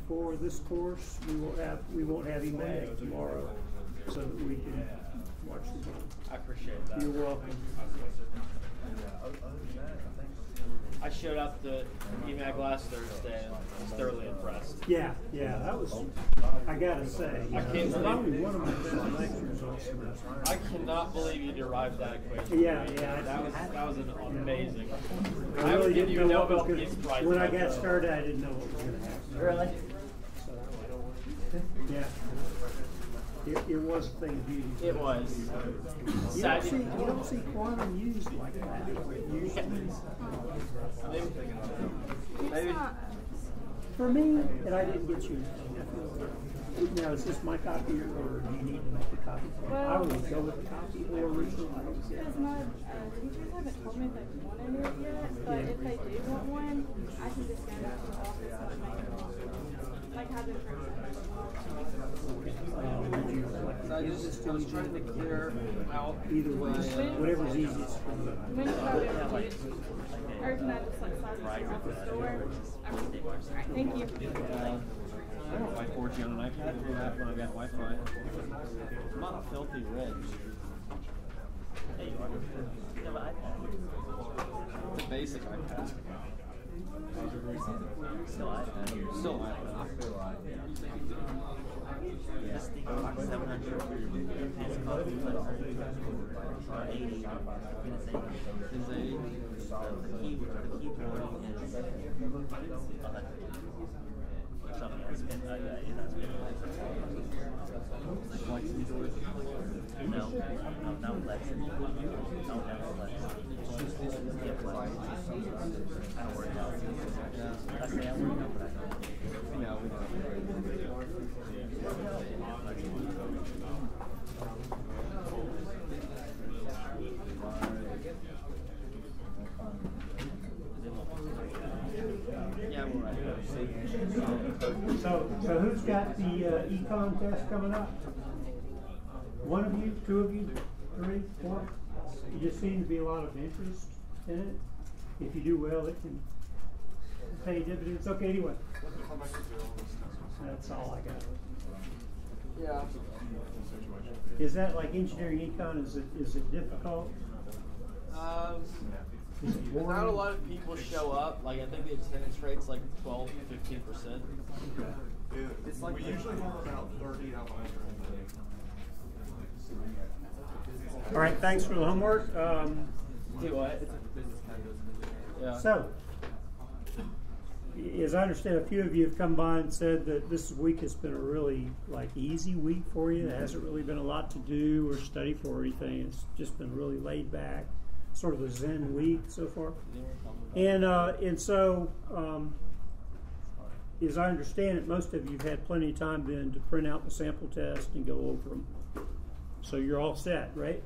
for this course, we won't have Emag tomorrow, so that we can watch the game. I appreciate that. You're welcome. I showed up to Emag last Thursday and was thoroughly impressed. Yeah, that was, I gotta say, probably one of my best lectures all semester. I cannot believe you derived that equation. Yeah. That was an amazing. I really didn't know what was going going to to, when I got started, I didn't know what was going to happen. Really? Yeah. It was a thing of beauty. It was. You don't see quantum used like that. Maybe. For me, and I didn't get you. Now, is this my copy, or do you need to make a copy? Well, I would go with the copy or original. Because my teachers haven't told me if they wanted it yet, but if they do want one, I can just go to the office and make one. Like have them print I was trying to clear out either way, whatever's easiest. When should I be able to use it? Or can I just like slide it to your office door? Alright, thank you. I don't like 4G on an iPad. I do that when I got Wi-Fi. I'm not a filthy rich. Hey, you have an iPad? The basic iPad. Still iPad. Still iPad. This thing is like 700. It's called 80. Is 80. The keyboard is something I spent. No, not Lex. No, never Lex. Yeah, Lex. I don't work out. I say I work out, but I don't. Yeah, we don't. Yeah, we're right. So who's got the econ test coming up? One of you, two of you, three, four? It just seems to be a lot of interest in it. If you do well, it can pay dividends. Okay, anyway. That's all I got. Yeah. Is that like engineering econ? Is it difficult? Is it boring? Not a lot of people show up. Like I think the attendance rate's like 12 to 15%. It's like we usually have about 30 out of 100. All right, thanks for the homework. Do what? Yeah. So, as I understand, a few of you have come by and said that this week has been a really easy week for you. There hasn't really been a lot to do or study for or anything. It's just been really laid back, sort of a Zen week so far. And so, as I understand it, most of you have had plenty of time then to print out the sample test and go over them. So you're all set, right?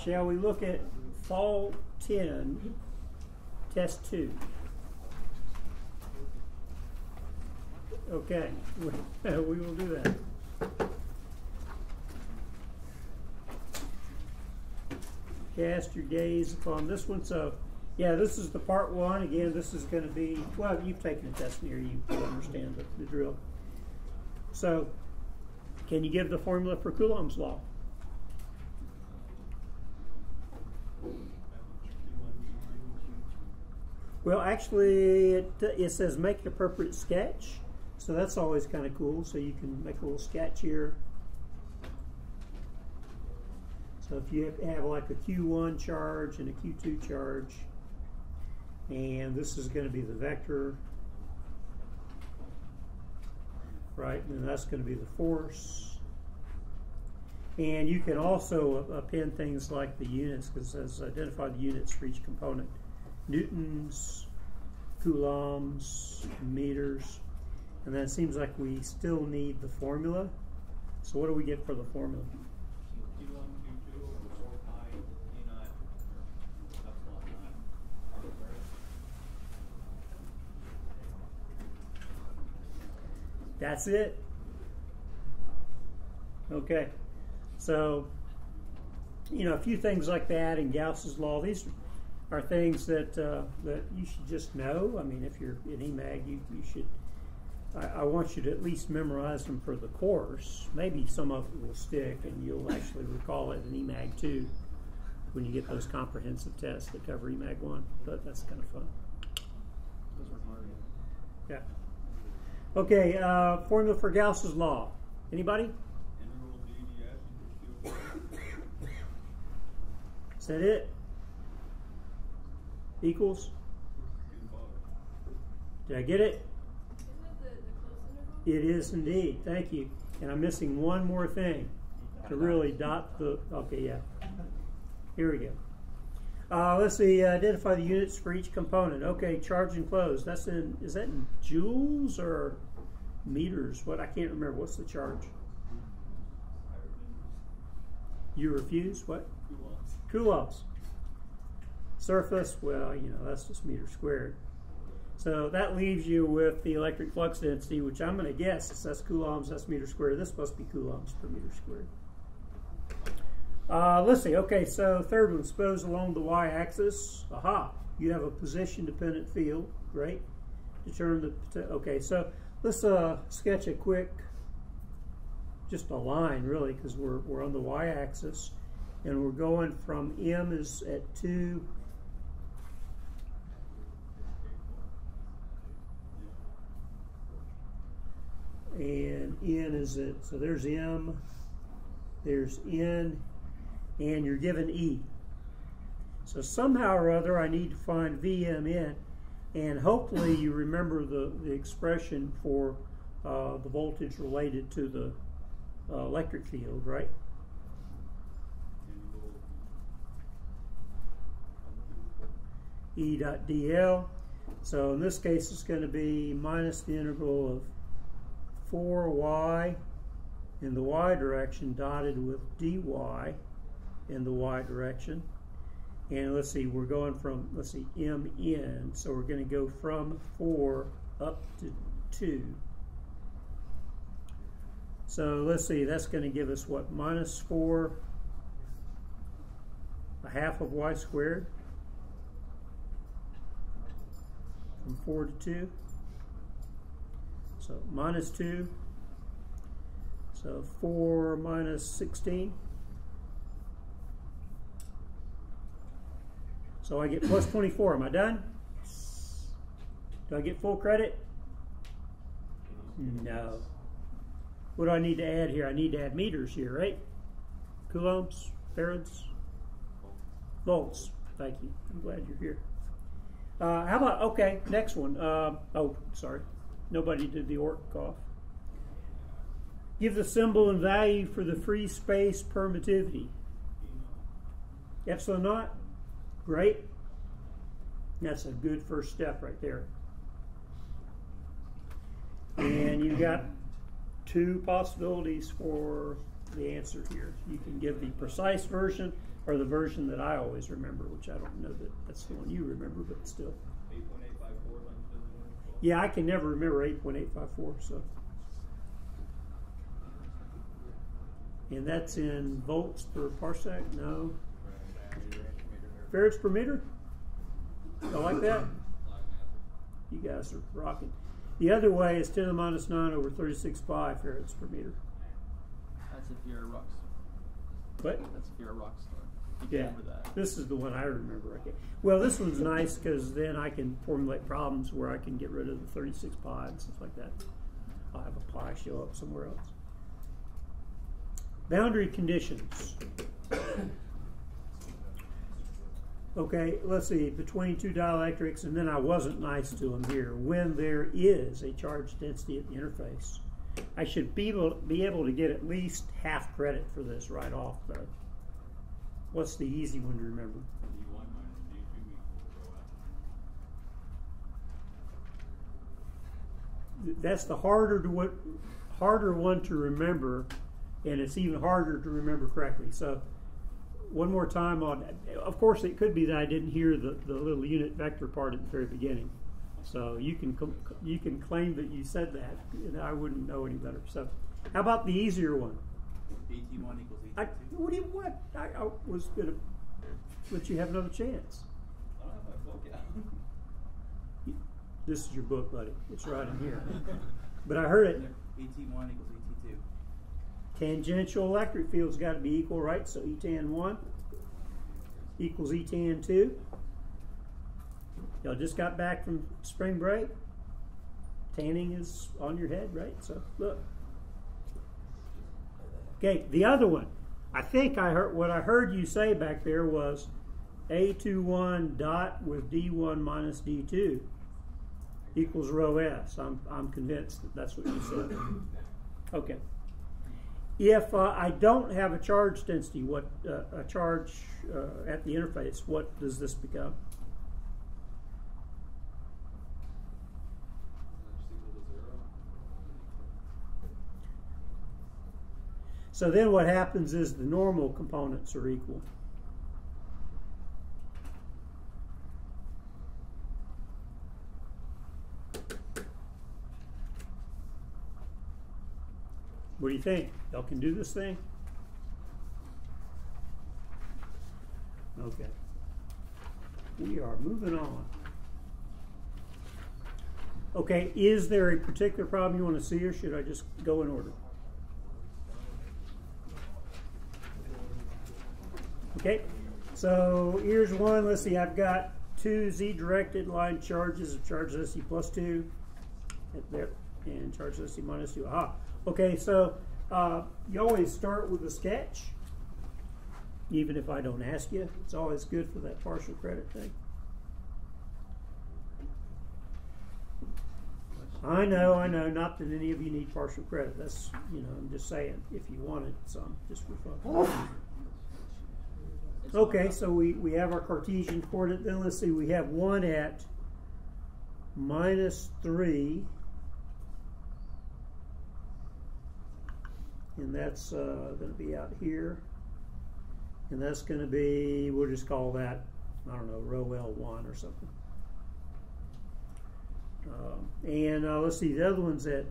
Shall we look at Fall 10, Test 2? Okay, we will do that. Cast your gaze upon this one. So, yeah, this is the part one. Again, this is going to be, well, you've taken a test near you understand the drill. So, can you give the formula for Coulomb's law? Well, actually, it says make an appropriate sketch. So that's always kind of cool. So you can make a little sketch here. So if you have like a Q1 charge and a Q2 charge, and this is going to be the vector, right? And then that's going to be the force. And you can also append things like the units, because it says identify the units for each component. Newtons, coulombs, meters. And then it seems like we still need the formula. So what do we get for the formula? That's it. Okay. So, a few things like that in Gauss's law. These are things that that you should just know. I mean, if you're in Emag, you should I want you to at least memorize them for the course. Maybe some of it will stick and you'll actually recall it in Emag 2 when you get those comprehensive tests that cover Emag 1. But that's kind of fun. Those were hard. Yeah. Okay, formula for Gauss's law. Anybody? Is that it? Equals? Did I get it? It is indeed. Thank you. And I'm missing one more thing to really dot the. Okay, yeah. Here we go. Let's see. Identify the units for each component. Okay, charge enclosed. That's in. Is that in joules or meters? What? I can't remember. What's the charge? You refuse? What? Coulombs. Surface. Well, you know that's just meters squared. So that leaves you with the electric flux density, which I'm going to guess that's coulombs, that's meters squared. This must be coulombs per meter squared. Let's see. Okay, so third one, suppose along the y-axis, aha, you have a position-dependent field. Great. Determine the, okay, so let's sketch a quick, just a line really, because we're on the y-axis, and we're going from M is at 2, and N is at, so there's M, there's N, and you're given E. So somehow or other I need to find VMN, and hopefully you remember the expression for the voltage related to the electric field, right? E dot dl. So in this case it's going to be minus the integral of 4y in the y direction dotted with dy in the y direction. And let's see, we're going from, let's see, mn, so we're going to go from 4 up to 2. So let's see, that's going to give us what, minus 4, a half of y squared from 4 to 2. So minus 2, so 4 minus 16. So I get plus 24. Am I done? Do I get full credit? No. What do I need to add here? I need to add meters here, right? Coulombs, farads, volts. Thank you. I'm glad you're here. How about, okay, next one. Oh, sorry. Nobody did the ORC cough. Give the symbol and value for the free space permittivity. Epsilon naught. Great. That's a good first step right there. And you've got 2 possibilities for the answer here. You can give the precise version or the version that I always remember, which I don't know that that's the one you remember, but still. 8.854. Yeah, I can never remember 8.854, so. And that's in volts per parsec? No. Farads per meter? I like that. You guys are rocking. The other way is 10 to the minus 9 over 36 pi farads per meter. That's if you're a rock star. What? That's if you're a rock star. You Yeah, remember that. this is the one I remember. Okay. Well, this one's nice because then I can formulate problems where I can get rid of the 36 pi and stuff like that. I'll have a pi show up somewhere else. Boundary conditions. Okay, let's see, between 2 dielectrics, and then I wasn't nice to them here. When there is a charge density at the interface, I should be able to get at least half credit for this right off, though. What's the easy one to remember? That's the harder one to remember, and it's even harder to remember correctly. So one more time on, of course it could be that I didn't hear the little unit vector part at the very beginning. So you can claim that you said that, and I wouldn't know any better. So how about the easier one? ET1 equals ET2. What? I was going to let you have another chance. I don't have my book out. This is your book, buddy. It's right in here. But I heard it. ET1 equals ET2. Tangential electric field's got to be equal, right? So E tan 1 equals E tan 2. Y'all just got back from spring break. Tanning is on your head, right? So look. Okay, the other one. I think what I heard you say back there was A21 dot with D1 minus D2 equals rho S. I'm convinced that that's what you said. Okay. If I don't have a charge density, a charge at the interface, what does this become? So then what happens is the normal components are equal. What do you think? Y'all can do this thing? Okay. We are moving on. Okay, is there a particular problem you want to see, or should I just go in order? Okay, so here's one. Let's see, I've got two z-directed line charges of charge density plus 2 there, and charge density minus 2. Aha. Okay, so you always start with a sketch, even if I don't ask you. It's always good for that partial credit thing. I know, not that any of you need partial credit. That's, I'm just saying, if you want it, some, just for fun. Okay, so we have our Cartesian coordinate. Then let's see, we have one at minus 3. And that's going to be out here. And that's going to be, we'll just call that, I don't know, rho L1 or something. And let's see, the other one's at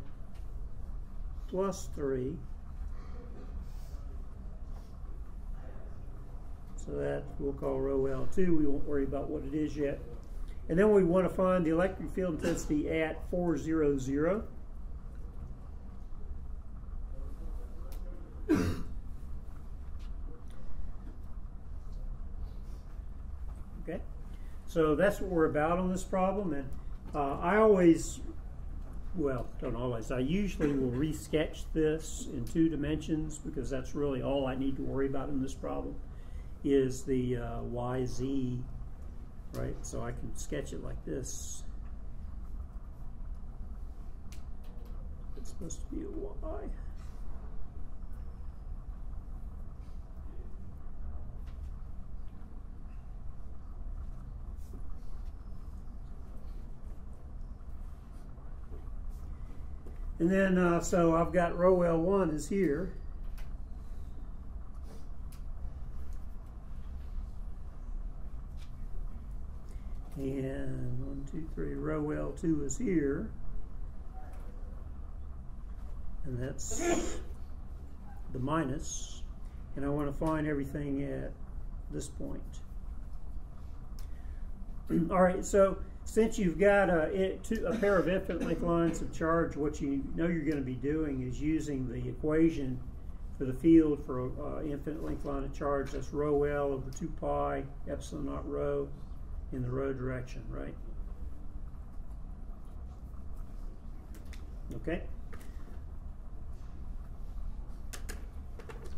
plus 3. So that we'll call rho L2. We won't worry about what it is yet. And then we want to find the electric field intensity at 400. Okay, so that's what we're about on this problem, and I always, well, don't always, I usually will re-sketch this in 2 dimensions because that's really all I need to worry about in this problem is the YZ, right? So I can sketch it like this. It's supposed to be a Y. And then, so I've got rho L1 is here. And 1, 2, 3, rho L2 is here. And that's the minus. And I want to find everything at this point. All right, so since you've got a pair of infinite length lines of charge, what you know you're going to be doing is using the equation for the field for infinite length line of charge. That's rho L over 2 pi epsilon naught rho in the rho direction, right? Okay.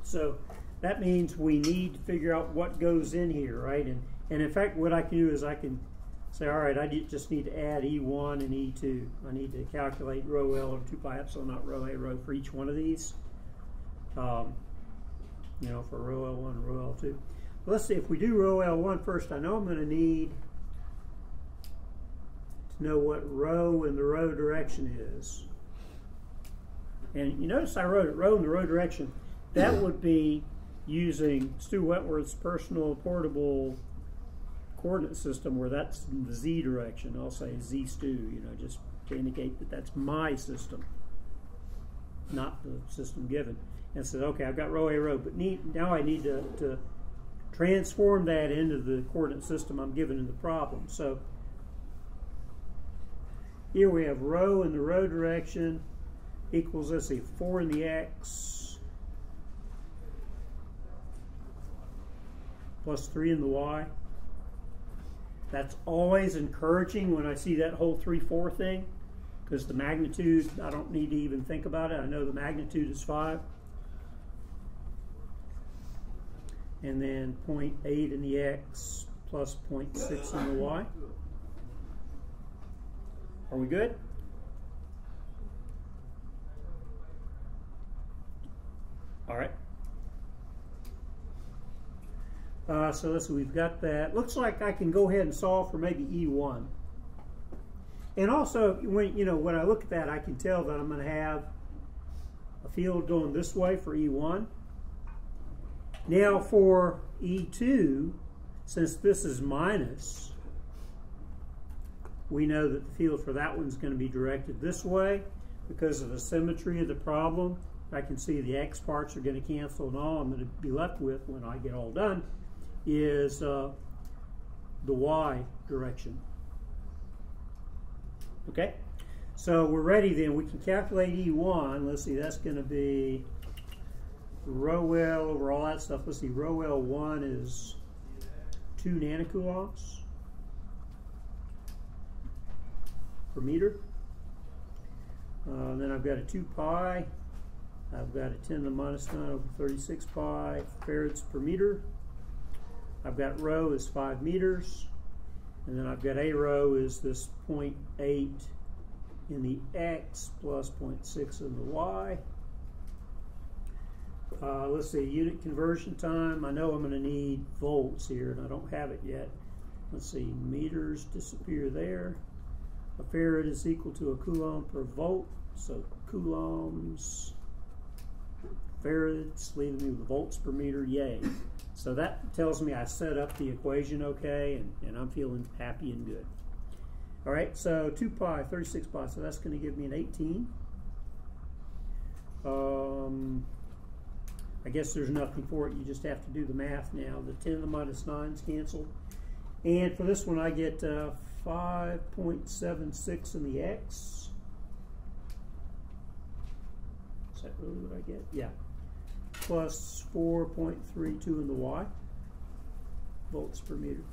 So that means we need to figure out what goes in here, right? And in fact, what I can do is I can say, all right, I just need to add E1 and E2. I need to calculate rho L over 2 pi epsilon naught rho A rho for each one of these. For rho L1 and rho L2. Let's see, if we do rho L1 first, I know I'm going to need to know what rho in the rho direction is. And you notice I wrote it, rho in the rho direction. That would be using Stu Wentworth's personal portable coordinate system, where that's in the z direction. I'll say z Stu, just to indicate that that's my system, not the system given. And said, okay, I've got rho A rho, but now I need to transform that into the coordinate system I'm given in the problem. So here we have rho in the rho direction equals, let's see, 4 in the x plus 3 in the y. That's always encouraging when I see that whole 3-4 thing, because the magnitude, I don't need to even think about it. I know the magnitude is 5. And then 0.8 in the x plus 0.6 in the y. Are we good? All right. So let's see, we've got that. Looks like I can go ahead and solve for maybe E1. And also, when I look at that, I can tell that I'm going to have a field going this way for E1. Now for E2, since this is minus, we know that the field for that one's going to be directed this way because of the symmetry of the problem. I can see the x parts are going to cancel, and all I'm going to be left with when I get all done is the y direction. Okay, so we're ready then. We can calculate E1. Let's see, that's going to be rho L over all that stuff. Let's see, rho L1 is 2 nanocoulombs per meter. Then I've got a 2 pi. I've got a 10 to the minus 9 over 36 pi farads per meter. I've got rho is 5 meters. And then I've got a rho is this 0.8 in the x plus 0.6 in the y. Let's see, unit conversion time. I know I'm going to need volts here, and I don't have it yet. Let's see, meters disappear there. A farad is equal to a coulomb per volt. So coulombs, farads, leaving me with volts per meter, yay. So that tells me I set up the equation okay, and I'm feeling happy and good. All right, so 2 pi, 36 pi, so that's going to give me an 18. I guess there's nothing for it. You just have to do the math now. The 10 to the minus 9's canceled. And for this one, I get 5.76 in the x. Is that really what I get? Yeah. Plus 4.32 in the y, volts per meter.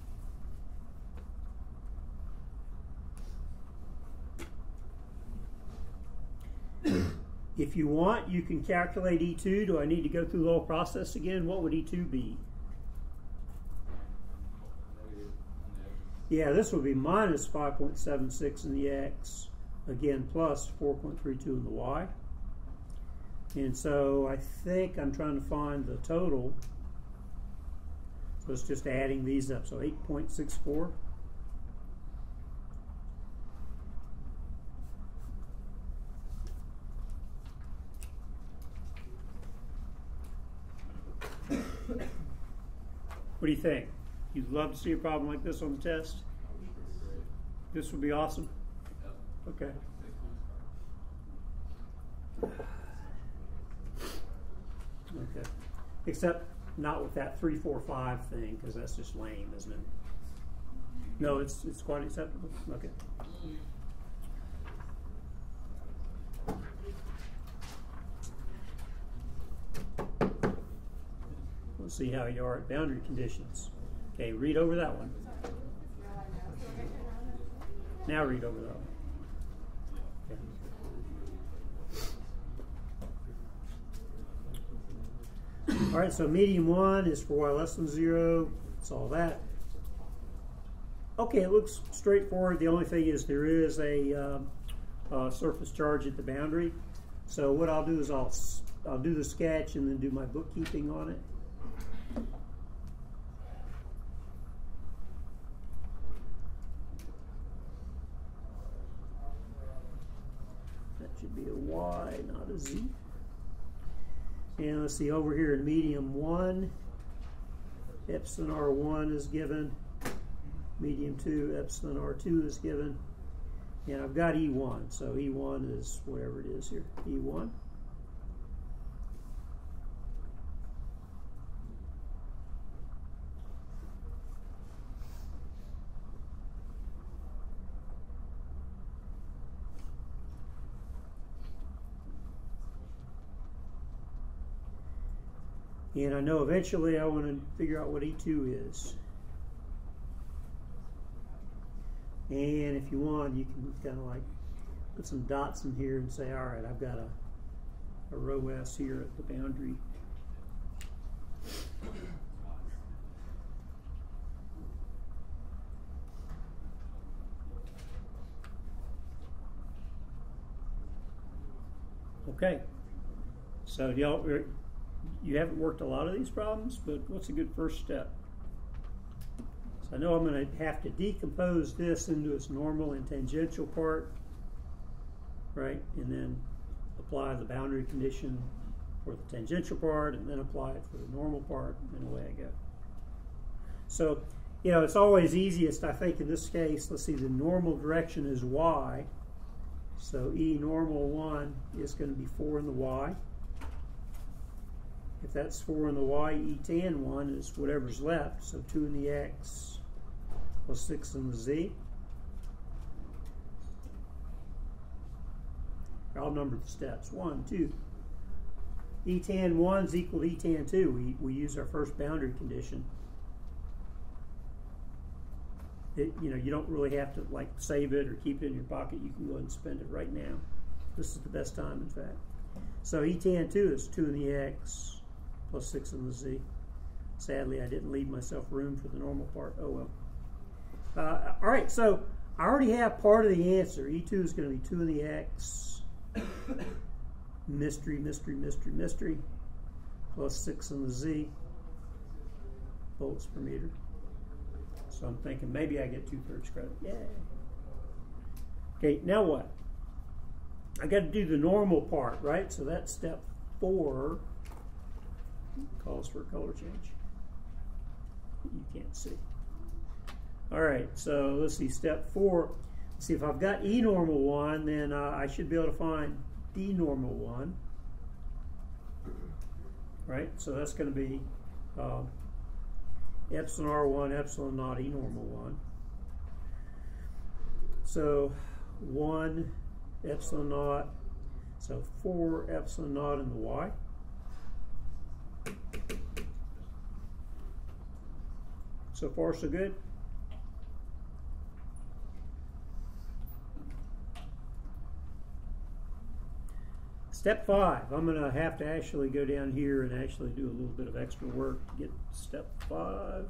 If you want, you can calculate E2. Do I need to go through the whole process again? What would E2 be? Yeah, this would be minus 5.76 in the x, again, plus 4.32 in the y. And so I think I'm trying to find the total. So it's just adding these up. So 8.64. What do you think? You'd love to see a problem like this on the test? This would be awesome? Okay. Okay. Except not with that 3, 4, 5 thing, because that's just lame, isn't it? No, it's quite acceptable. Okay. Let's see how you are at boundary conditions. Okay, read over that one. Now read over that one. Okay. All right, so medium 1 is for y less than 0. That's all that. Okay, it looks straightforward. The only thing is there is a surface charge at the boundary. So what I'll do is I'll do the sketch and then do my bookkeeping on it. That should be a Y, not a Z. And let's see, over here in medium 1, epsilon R1 is given. Medium 2, epsilon R2 is given. And I've got E1, so E1 is wherever it is here, E1. And I know eventually I want to figure out what E2 is. And if you want, you can kind of like put some dots in here and say, all right, I've got a row S here at the boundary. Okay, so you haven't worked a lot of these problems, but what's a good first step? So I know I'm going to have to decompose this into its normal and tangential part, right? And then apply the boundary condition for the tangential part, and then apply it for the normal part, and away I go. So, you know, it's always easiest, I think, in this case. Let's see, the normal direction is y. So E normal 1 is going to be 4 in the y. If that's 4 in the y, E tan 1 is whatever's left. So 2 in the x plus 6 in the z. I'll number the steps. 1, 2. E tan 1 is equal to E tan 2. We use our first boundary condition. You know, you don't really have to like save it or keep it in your pocket. You can go ahead and spend it right now. This is the best time, in fact. So E tan 2 is 2 in the x plus 6 in the z. Sadly, I didn't leave myself room for the normal part. Oh well. All right, so I already have part of the answer. E2 is going to be 2 in the x, mystery, mystery, mystery, mystery, plus 6 in the z, volts per meter. So I'm thinking maybe I get 2/3 credit. Yay. Okay, now what? I got to do the normal part, right? So that's step 4. Calls for a color change. You can't see. All right, so let's see, step 4. Let's see, if I've got E normal 1, then I should be able to find D normal 1. Right, so that's going to be epsilon R1, epsilon naught E normal 1. So 1 epsilon naught, so 4 epsilon naught in the y. So far, so good. Step 5, I'm going to have to actually go down here and actually do a little bit of extra work to get step 5.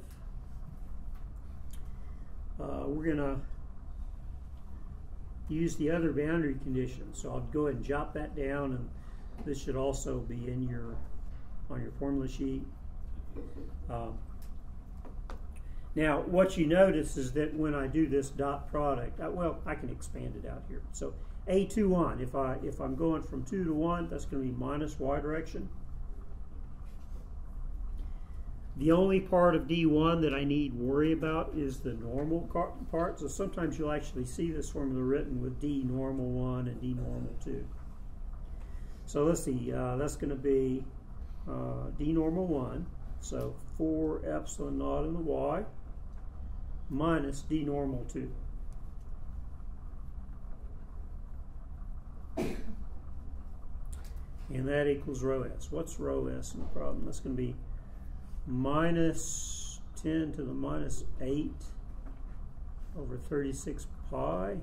We're going to use the other boundary condition. So I'll go ahead and jot that down, and this should also be in on your formula sheet. Now, what you notice is that when I do this dot product, well, I can expand it out here. So A21, if I'm going from 2 to 1, that's going to be minus y direction. The only part of D1 that I need worry about is the normal part. So sometimes you'll actually see this formula written with D normal 1 and D normal 2. So let's see, that's going to be D normal 1. So 4 epsilon naught in the y minus D normal 2. And that equals rho s. What's rho s in the problem? That's going to be minus 10 to the minus 8 over 36 pi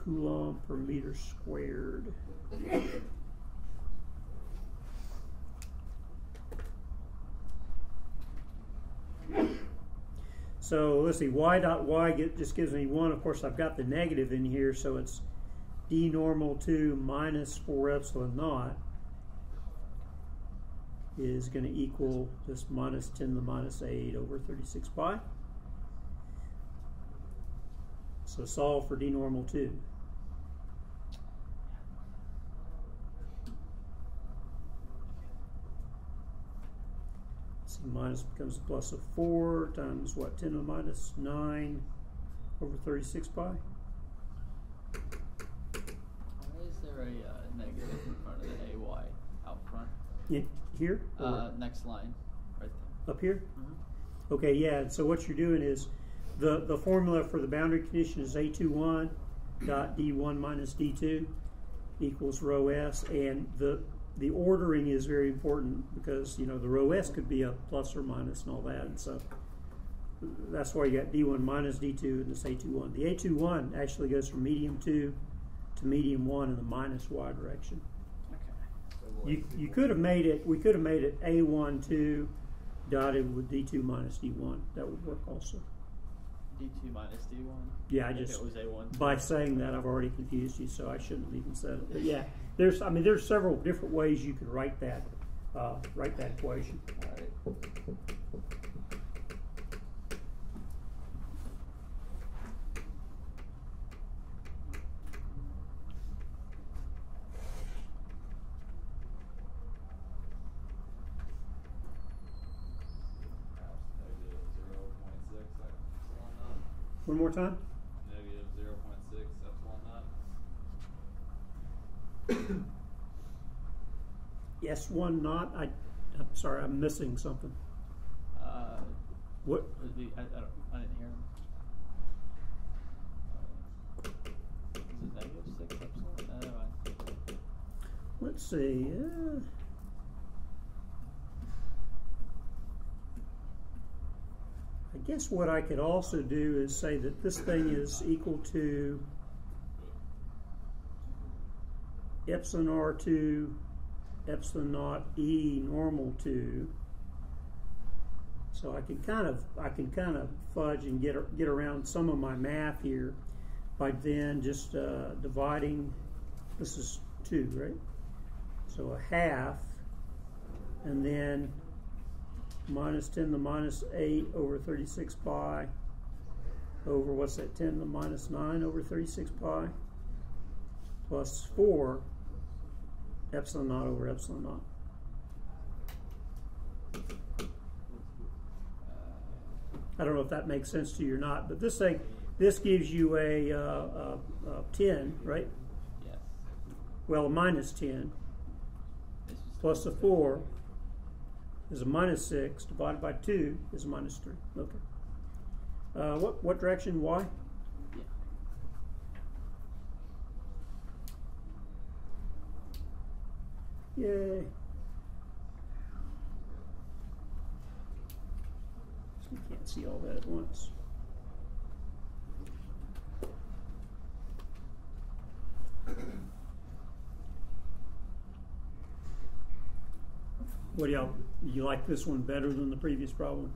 coulomb per meter squared. So let's see, y dot y just gives me 1. Of course, I've got the negative in here, so it's D normal 2 minus 4 epsilon naught is going to equal just minus 10 to the minus 8 over 36 pi. So solve for D normal 2. So minus becomes a plus of 4 times what? 10 to the minus 9 over 36 pi. Is there a negative in front of the AY out front? Here? Next line, right there. Up here? Mm-hmm. Okay, yeah, so what you're doing is the formula for the boundary condition is A21 dot D1 minus D2 equals rho s, and the the ordering is very important because, you know, the row S could be a plus or minus and all that. And so that's why you got D1 minus D2 and this A21. The A21 actually goes from medium 2 to medium 1 in the minus Y direction. You could have made it, we could have made it A1, 2 dotted with D2 minus D1. That would work also. D2 minus D1? Yeah, If it was A1. by saying that I've already confused you, so I shouldn't have even said it. But yeah, there's several different ways you could write that equation. All right. One more time. Negative 0.6 epsilon naught. Yes, one knot. I'm sorry, I'm missing something. What? I didn't hear him. Is it negative 6 epsilon? Never mind. Let's see. I guess what I could also do is say that this thing is equal to epsilon R2 epsilon naught E normal 2. So I can kind of fudge and get around some of my math here by then just dividing. This is 2, right? So a half, and then minus 10 to the minus 8 over 36 pi over, what's that, 10 to the minus 9 over 36 pi plus 4 epsilon naught over epsilon naught. I don't know if that makes sense to you or not, but this gives you a 10, right? Yes. Well, a minus 10 plus a 4 is a minus 6 divided by 2 is a minus 3. Okay. What direction? Y? Yeah. Yay. You can't see all that at once. What do you like this one better than the previous problem?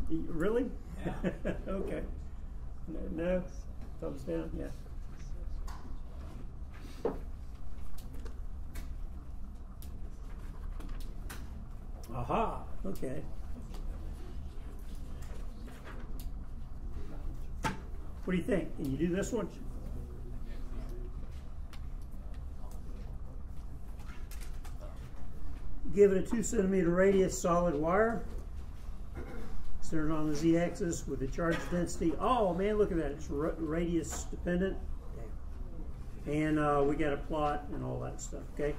Really? Yeah. Okay. No? Thumbs down? Yeah. Aha, okay. What do you think? Can you do this one? Give it a 2 centimeter radius solid wire centered on the z-axis with a charge density. Oh man, look at that. It's radius dependent. And we got a plot and all that stuff, okay?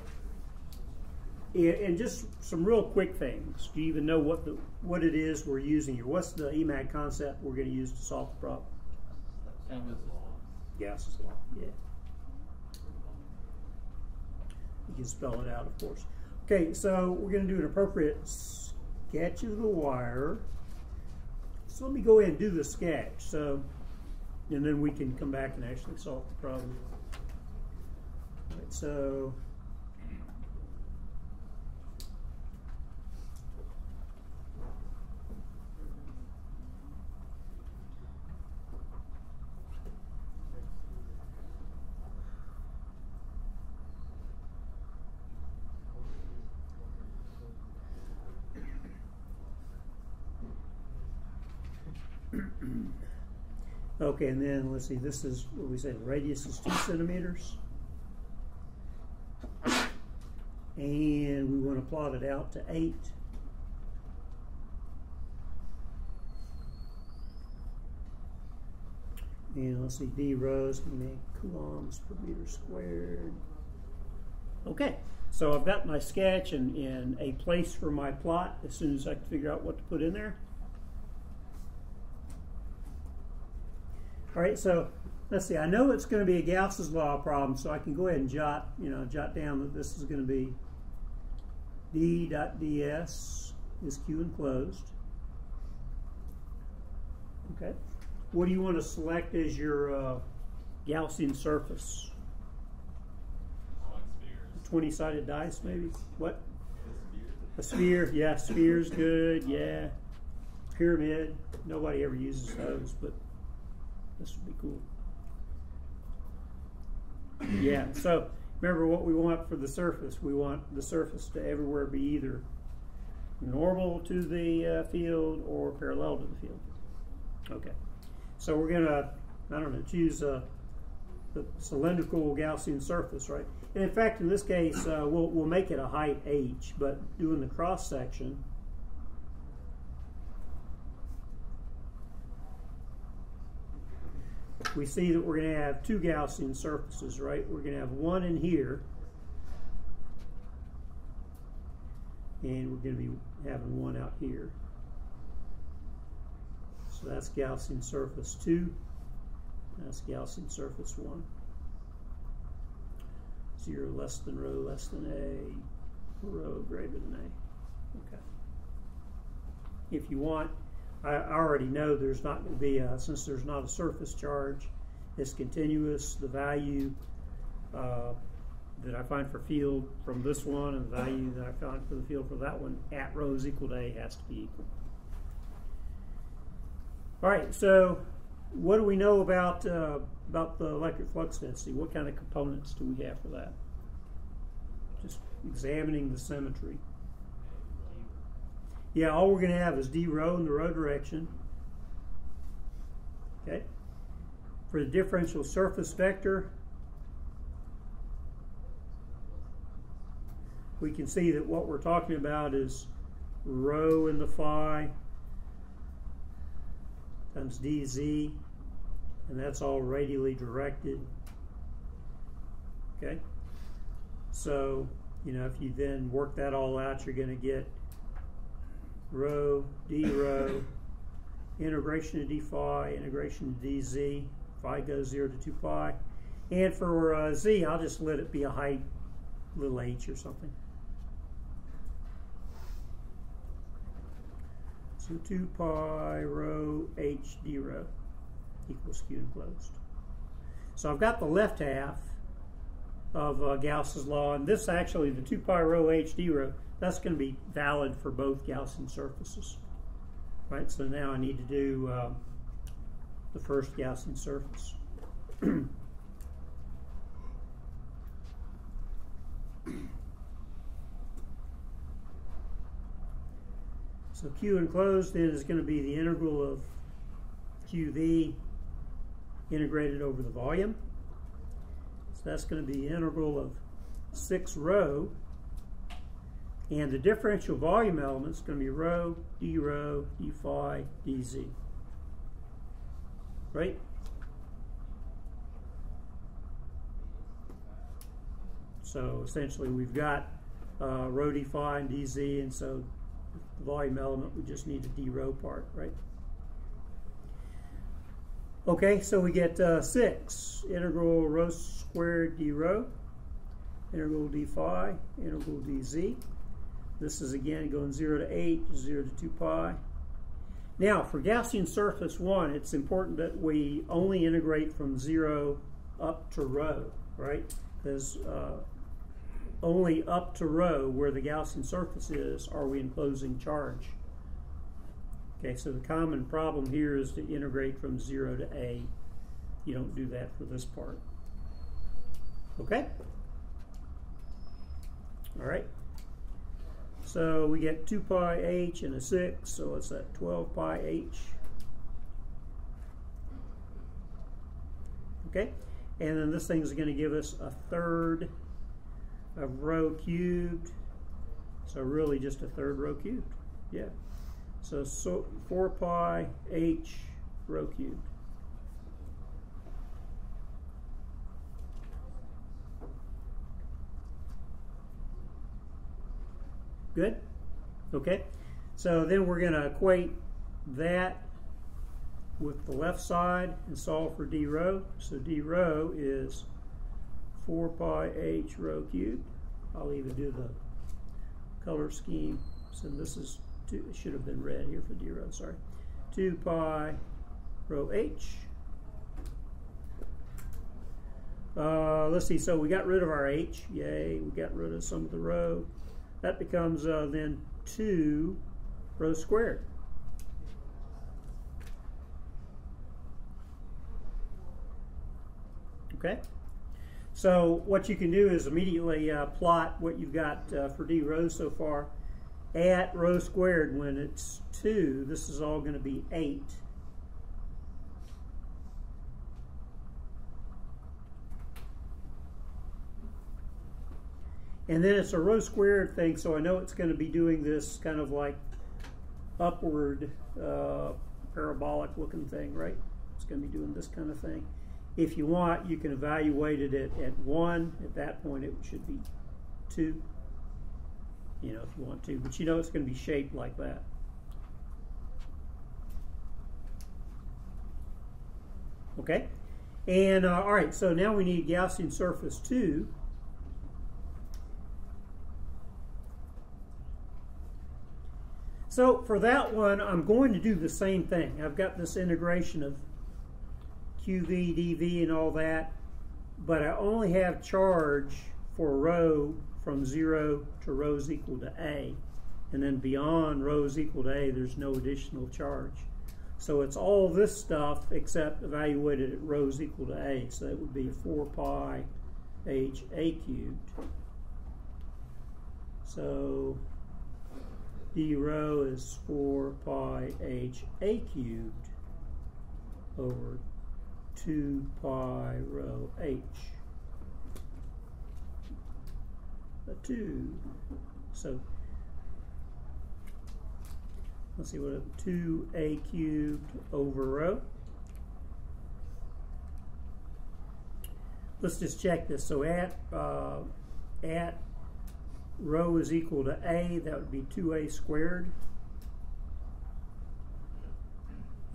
And just some real quick things. Do you even know what it is we're using here? What's the Emag concept we're going to use to solve the problem? Gauss's law, yeah. You can spell it out, of course. Okay, so we're going to do an appropriate sketch of the wire. So let me go ahead and do the sketch. So, and then we can come back and actually solve the problem. All right, so okay, and then let's see, this is what we said, radius is 2 centimeters. And we want to plot it out to 8. And let's see, D rows can make coulombs per meter squared. Okay, so I've got my sketch and a place for my plot as soon as I can figure out what to put in there. All right, so let's see, I know it's going to be a Gauss's law problem, so I can go ahead and jot down that this is going to be d.ds is Q enclosed. Okay. What do you want to select as your Gaussian surface? 20-sided dice, maybe? What? A sphere. Yeah, sphere's good. Yeah. Pyramid. Nobody ever uses those, but this would be cool. Yeah, so remember what we want for the surface. We want the surface to everywhere be either normal to the field or parallel to the field. Okay, so we're going to, I don't know, choose the cylindrical Gaussian surface, right? And in fact, in this case, we'll make it a height h, but doing the cross section, we see that we're going to have two Gaussian surfaces, right? We're going to have one in here, and we're going to be having one out here. So that's Gaussian surface 2. That's Gaussian surface 1. 0 less than rho less than a, rho greater than a. Okay. If you want, I already know there's not going to be a, since there's not a surface charge, it's continuous. The value that I find for field from this one and the value that I find for the field for that one at rho is equal to A has to be equal. All right, so what do we know about the electric flux density? What kind of components do we have for that? Just examining the symmetry. Yeah, all we're going to have is d rho in the rho direction. Okay. For the differential surface vector, we can see that what we're talking about is rho in the phi times dz, and that's all radially directed. Okay. So, if you then work that all out, you're going to get rho, d rho, integration of d phi, integration of dz. Phi goes 0 to 2 pi. And for z, I'll just let it be a height, little h or something. So 2 pi rho h d rho equals Q enclosed. So I've got the left half of Gauss's law, and this actually, the 2 pi rho h d rho, that's going to be valid for both Gaussian surfaces. Right, so now I need to do the first Gaussian surface. So Q enclosed then is going to be the integral of QV integrated over the volume. So that's going to be the integral of 6 rho. And the differential volume element is going to be rho, d phi, dz. Right? So essentially we've got rho d phi and dz, and so the volume element, we just need the d rho part, right? Okay, so we get 6, integral rho squared d rho, integral d phi, integral dz. This is again going 0 to 8, 0 to 2 pi. Now, for Gaussian surface 1, it's important that we only integrate from 0 up to rho, right? Because only up to rho, where the Gaussian surface is, are we enclosing charge. Okay, so the common problem here is to integrate from 0 to A. You don't do that for this part. Okay? All right. So we get 2 pi h and a 6, so it's at 12 pi h. Okay, and then this thing is going to give us a third of rho cubed, so really just a third rho cubed. Yeah, so 4 pi h rho cubed. Good? Okay. So then we're going to equate that with the left side and solve for d rho. So d rho is 4 pi h rho cubed. I'll even do the color scheme. So this is two, it should have been red here for d rho, sorry. 2 pi rho h. Let's see, so we got rid of our h, yay, we got rid of some of the rho. That becomes then 2 rho squared. Okay, so what you can do is immediately plot what you've got for d rho so far. At rho squared, when it's 2, this is all going to be 8. And then it's a rho squared thing, so I know it's going to be doing this kind of like upward parabolic looking thing, right? It's going to be doing this kind of thing. If you want, you can evaluate it at 1. At that point, it should be 2. You know, if you want to, but you know it's going to be shaped like that. Okay, and all right, so now we need Gaussian surface 2. So for that one, I'm going to do the same thing. I've got this integration of QV, dV, and all that, but I only have charge for rho from 0 to rho is equal to A. And then beyond rho is equal to A, there's no additional charge. So it's all this stuff except evaluated at rho is equal to A. So that would be 4 pi h A cubed. So d rho is 4 pi h A cubed over 2 pi rho h. 2. So let's see what 2a cubed over rho. Let's just check this. So at rho is equal to a, that would be 2a squared.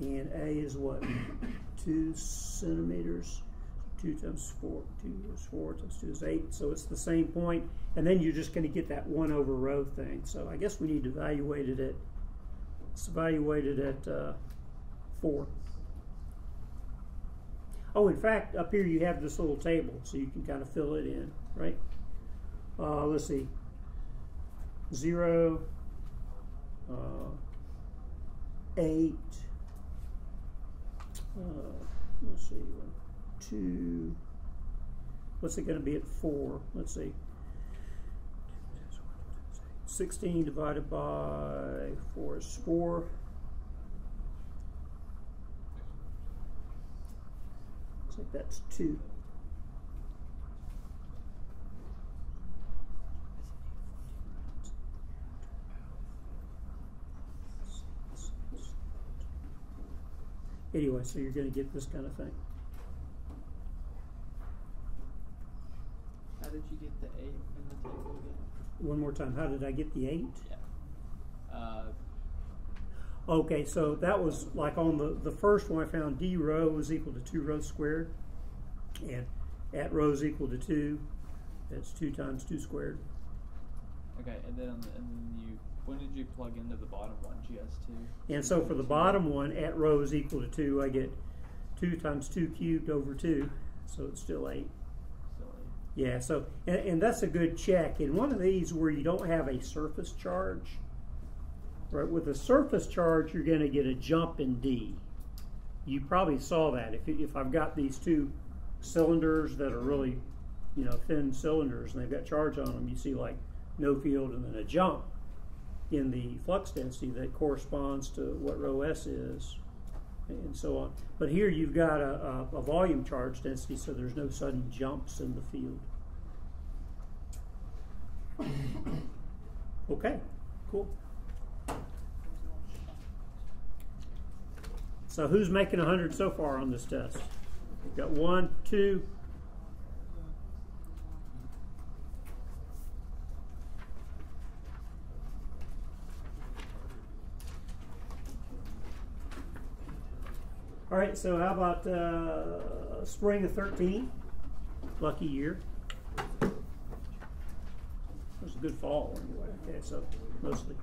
And a is what? 2 centimeters. 2 times 4. 2 is 4 times 2 is 8. So it's the same point. And then you're just going to get that 1 over rho thing. So I guess we need to evaluate it at, let's evaluate it at 4. Oh, in fact, up here you have this little table, so you can kind of fill it in, right? Let's see. 0, 8, let's see, 2, what's it going to be at 4? Let's see. 16 divided by 4 is 4. Looks like that's 2. Anyway, so you're going to get this kind of thing. How did you get the 8 in the table again? One more time. How did I get the 8? Yeah. Okay, so that was like on the first one I found d rho was equal to 2 rho squared. And at rho is equal to 2, that's 2 times 2 squared. Okay, and then when did you plug into the bottom one, GS2? And so for the bottom one, at rho is equal to 2, I get 2 times 2 cubed over 2, so it's still 8. Yeah, so, and that's a good check. In one of these where you don't have a surface charge, right, with a surface charge, you're going to get a jump in D. You probably saw that. If I've got these two cylinders that are really, you know, thin cylinders and they've got charge on them, you see like no field and then a jump in the flux density that corresponds to what rho s is, and so on. But here you've got a volume charge density, so there's no sudden jumps in the field. Okay, cool. So who's making 100 so far on this test? We've got 1, 2. All right, so how about spring of 13? Lucky year. It was a good fall anyway. Okay, so mostly.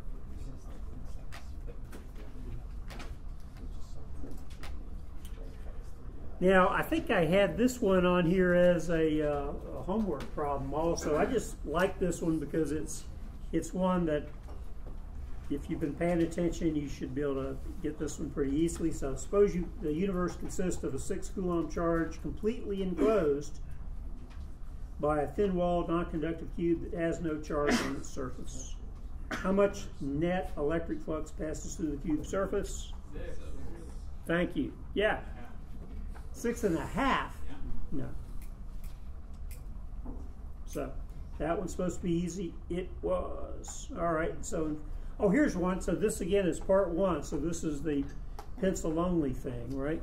Now, I think I had this one on here as a homework problem also. I just like this one because it's one that if you've been paying attention, you should be able to get this one pretty easily. So suppose the universe consists of a 6 Coulomb charge completely enclosed by a thin-walled, non-conductive cube that has no charge on its surface. How much net electric flux passes through the cube's surface? Thank you. Yeah. 6.5? No. So that one's supposed to be easy. It was. All right. So, oh, here's one. So this again is part 1. So this is the pencil only thing, right?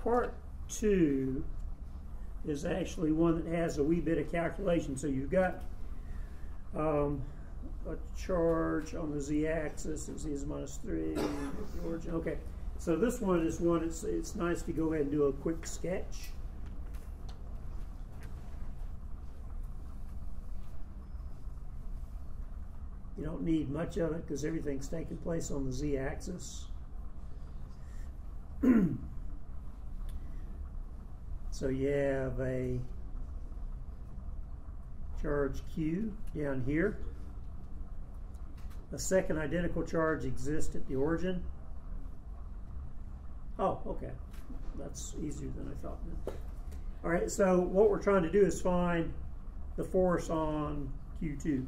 Part 2 is actually one that has a wee bit of calculation. So you've got a charge on the z-axis. Z is minus 3. The origin. Okay. So this one is one, it's nice to go ahead and do a quick sketch. You don't need much of it because everything's taking place on the z-axis. So you have a charge Q down here. A second identical charge exists at the origin. Oh, okay. That's easier than I thought. All right, so what we're trying to do is find the force on Q2.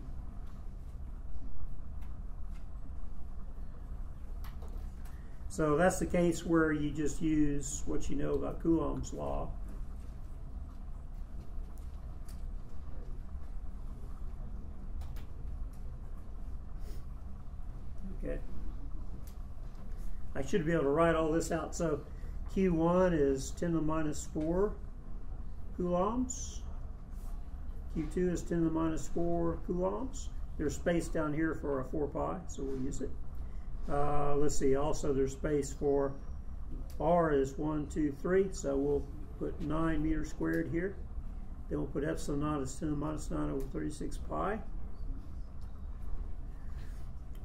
So that's the case where you just use what you know about Coulomb's law. Okay. I should be able to write all this out. So Q1 is 10 to the minus 4 coulombs. Q2 is 10 to the minus 4 coulombs. There's space down here for a 4 pi, so we'll use it. Let's see, also there's space for R is 1, 2, 3, so we'll put 9 meters squared here. Then we'll put epsilon naught as 10 to the minus 9 over 36 pi.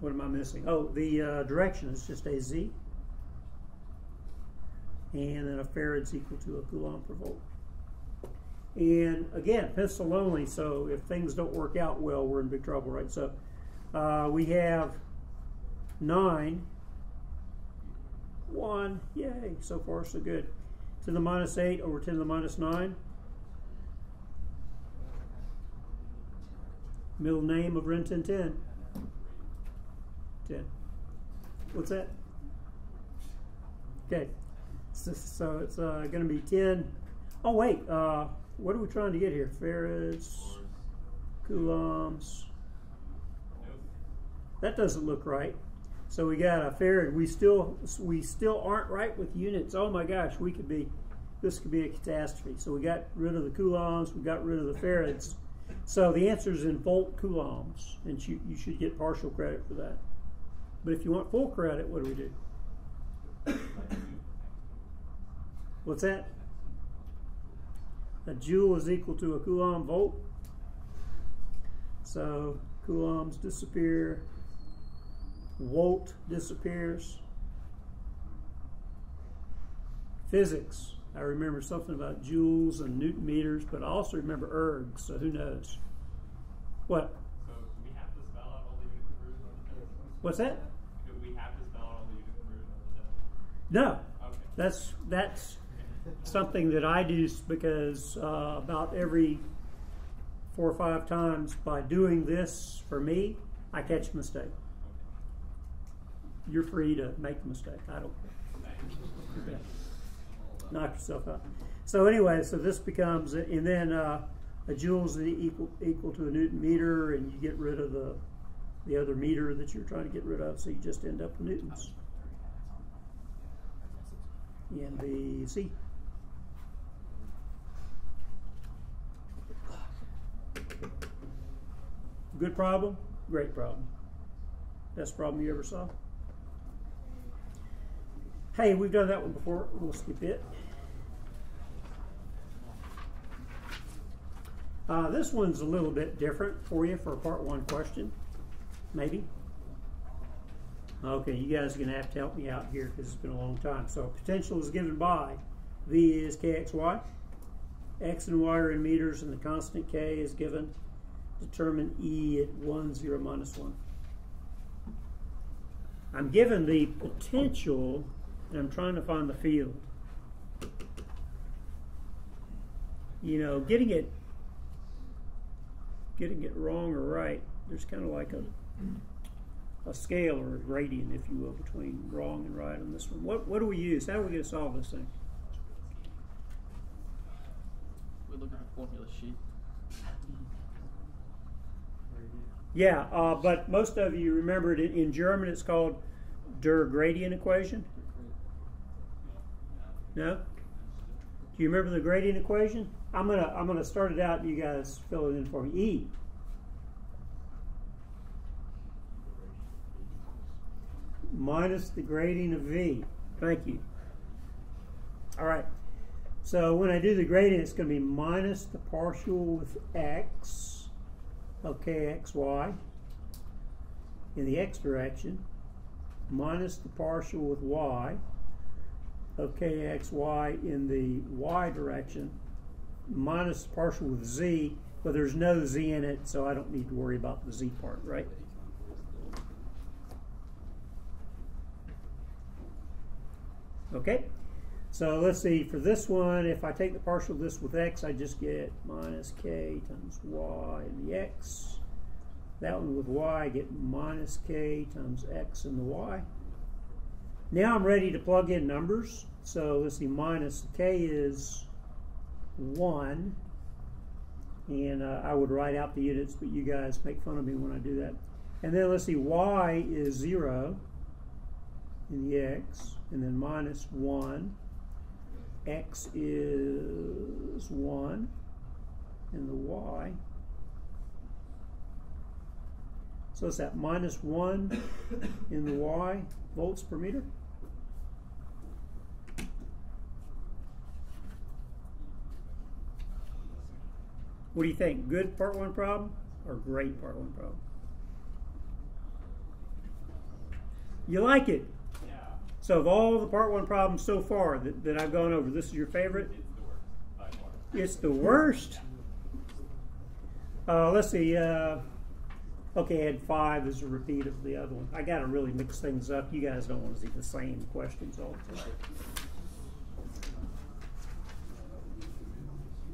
What am I missing? Oh, the direction is just a z. And then a farad's equal to a coulomb per volt. And again, pencil only, so if things don't work out well, we're in big trouble, right? So we have 9, 1, yay, so far so good. 10 to the minus 8 over 10 to the minus 9. Middle name of Ren 1010. 10. What's that? Okay, so it's going to be 10. Oh wait, what are we trying to get here? Farads, coulombs. That doesn't look right. So we got a farad. We still aren't right with units. Oh my gosh, this could be a catastrophe. So we got rid of the coulombs. We got rid of the farads. So the answer is in volt coulombs, and you should get partial credit for that. But if you want full credit, what do we do? What's that? A joule is equal to a coulomb volt. So coulombs disappear. Volt disappears. Physics. I remember something about joules and Newton meters, but I also remember ergs, so who knows? What? So do we have to spell out all the unit conversions on the test? What's that? Do we have to spell out all the unit conversions on the test? No. Okay. That's something that I do because about every 4 or 5 times by doing this for me, I catch a mistake. You're free to make a mistake. I don't care. Knock yourself out. So anyway, so this becomes, and then a joule is equal to a Newton meter, and you get rid of the other meter that you're trying to get rid of, so you just end up with newtons. And the C. Good problem, great problem. Best problem you ever saw. Hey, we've done that one before. We'll skip it. This one's a little bit different for you for a part 1 question, maybe. Okay, you guys are going to have to help me out here because it's been a long time. So potential is given by V is kxy. X and y are in meters, and the constant k is given. Determine E at 1, 0, minus 1. I'm given the potential, and I'm trying to find the field. You know, getting it wrong or right, there's kind of like a scale or a gradient, if you will, between wrong and right on this one. What do we use? How are we going to solve this thing? We look at the formula sheet. Yeah, but most of you remember it in German. It's called der gradient equation. No? Do you remember the gradient equation? I'm gonna start it out and you guys fill it in for me. E. Minus the gradient of V. Thank you. All right. So when I do the gradient, it's going to be minus the partial with x of kxy in the x direction, minus the partial with y of kxy in the y direction, minus the partial with z, but there's no z in it, so I don't need to worry about the z part, right? Okay, so let's see, for this one, if I take the partial of this with x, I just get minus k times y in the x. That one with y, I get minus k times x in the y. Now I'm ready to plug in numbers. So let's see, minus k is 1. And I would write out the units, but you guys make fun of me when I do that. And then let's see, y is 0 in the x, and then minus 1. X is 1 in the y. So it's that minus 1 in the y, volts per meter. What do you think? Good part 1 problem or great part 1 problem? You like it? Yeah. So of all the part 1 problems so far that I've gone over, this is your favorite? It's the worst. It's the worst? Let's see. Okay, I had 5 as a repeat of the other one. I got to really mix things up. You guys don't want to see the same questions all the time.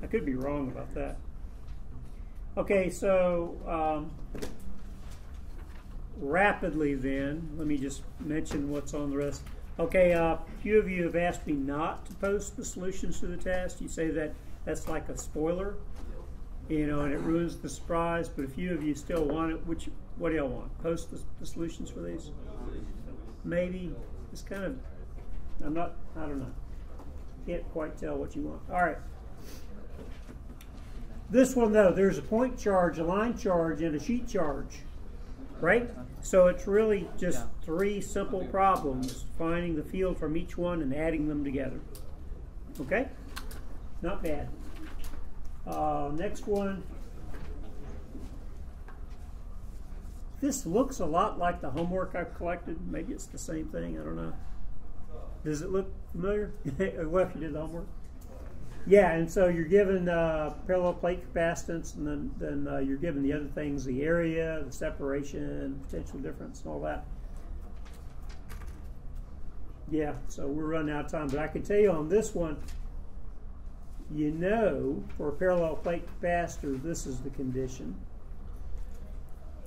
I could be wrong about that. Okay, so rapidly then, let me just mention what's on the rest. Okay, a few of you have asked me not to post the solutions to the test. You say that that's like a spoiler, you know, and it ruins the surprise, but a few of you still want it. What do y'all want? Post the solutions for these? Maybe. It's kind of, I don't know. Can't quite tell what you want. All right. This one, though, there's a point charge, a line charge, and a sheet charge, right? So it's really just 3 simple problems, finding the field from each one and adding them together. Okay? Not bad. Next one. This looks a lot like the homework I've collected. Maybe it's the same thing. I don't know. Does it look familiar? Well, if you did the homework. Yeah, and so you're given parallel plate capacitance, and then you're given the other things, the area, the separation, potential difference, and all that. Yeah, so we're running out of time, but I can tell you on this one, you know, for a parallel plate capacitor, this is the condition.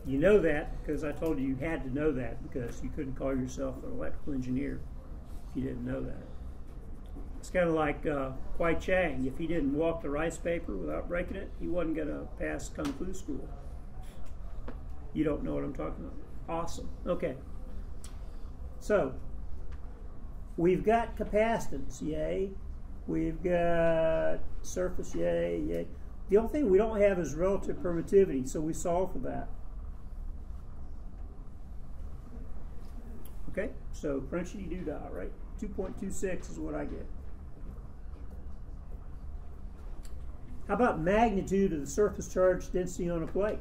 You know that because I told you had to know that, because you couldn't call yourself an electrical engineer if you didn't know that. It's kind of like Kwai Chang. If he didn't walk the rice paper without breaking it, he wasn't going to pass Kung Fu school. You don't know what I'm talking about? Awesome. Okay. So, we've got capacitance, yay. We've got surface, yay, yay. The only thing we don't have is relative permittivity, so we solve for that. Okay, so crunchy-doo-dah, right? 2.26 is what I get. How about magnitude of the surface charge density on a plate?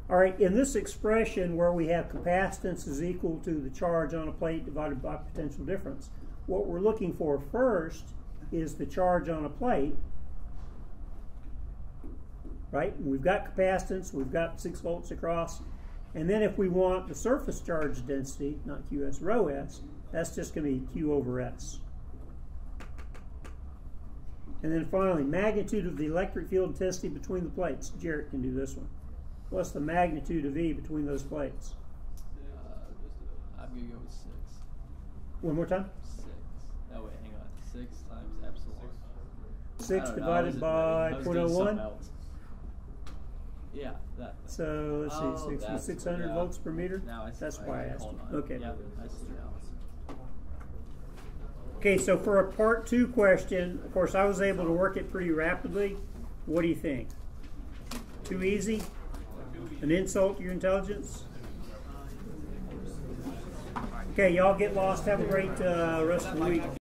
All right, in this expression where we have capacitance is equal to the charge on a plate divided by potential difference, what we're looking for first is the charge on a plate, right? We've got capacitance, we've got 6 volts across, and then if we want the surface charge density, not QS, rho S, that's just going to be Q over S. And then finally, magnitude of the electric field intensity between the plates. Jarrett can do this one. What's the magnitude of E between those plates? I'm going to go with 6. One more time. 6. Oh, wait, hang on. 6 times epsilon. 6 divided by 0.01. Yeah, that. So let's see, 600 yeah. volts per meter. Now I see. That's why I asked you. Okay. Yeah, I see now. Okay, so for a part 2 question, of course, I was able to work it pretty rapidly. What do you think? Too easy? An insult to your intelligence? Okay, y'all get lost. Have a great rest of the week.